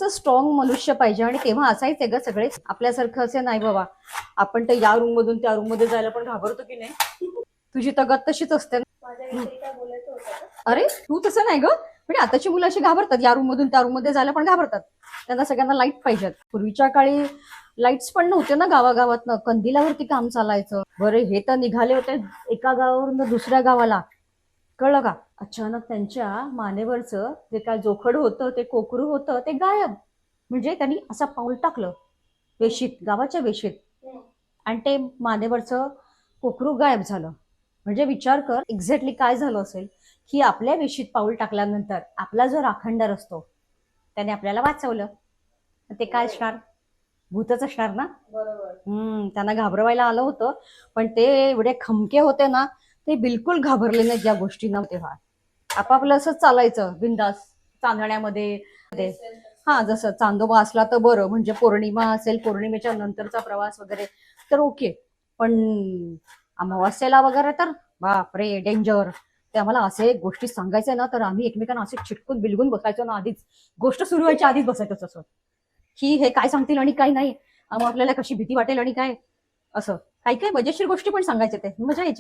Strong मनुष्य पाहिजे आणि तेव्हा असायचे ग सगळे आपल्यासारखं असे नाही बाबा. आपण तर या रूम मधून त्या रूम मध्ये जायला पण घाबरतो की नाही. तुझी तगत तशीच असते ना. अरे तू तसं नाही ग. पण आताची मुलं अशी घाबरतात, या रूम मधून त्या रूम मध्ये जायला पण घाबरतात. त्यांना सगळ्यांना लाईट पाहिजेत. पूर्वीच्या काळी लाईट्स पण नव्हते ना गावागावातनं, कंदिलावरती काम चालायचं. बरे हे तर निघाले होते एका गावावरून दुसऱ्या गावाला, कळलं का. अचानक त्यांच्या मानेवरचं जे काय जोखड होतं, ते कोकरू होतं, ते गायब. म्हणजे त्यांनी असं पाऊल टाकलं वेशीत, गावाच्या वेशीत, आणि ते मानेवरचं कोकरू गायब झालं. म्हणजे विचार कर एक्झॅक्टली काय झालं असेल, की आपल्या वेशीत पाऊल टाकल्यानंतर आपला जो राखणदार असतो त्याने आपल्याला वाचवलं. ते काय असणार, भूतच असणार ना. त्यांना घाबरवायला आलं होतं, पण ते एवढे खमके होते ना, ते बिलकुल घाबरले नाहीत या गोष्टींना. तेव्हा आपापलं असंच चालायचं बिंदास चांदण्यामध्ये. हा, जसं चांदोबा असला तर बरं, म्हणजे पौर्णिमा असेल, पौर्णिमेच्या नंतरचा प्रवास वगैरे तर ओके. पण अमावास्येला वगैरे तर बापरे डेंजर. ते आम्हाला असे गोष्टी सांगायचे ना, तर आम्ही एकमेकांना असे चिटकून बिलगून बसायचो ना, आधीच गोष्ट सुरू व्हायच्या आधीच बसायचो तसं, की हे काय सांगतील आणि काय नाही, मग आपल्याला कशी भीती वाटेल आणि काय. असं काही काही मजेशीर गोष्टी पण सांगायचे, ते मजा यायची.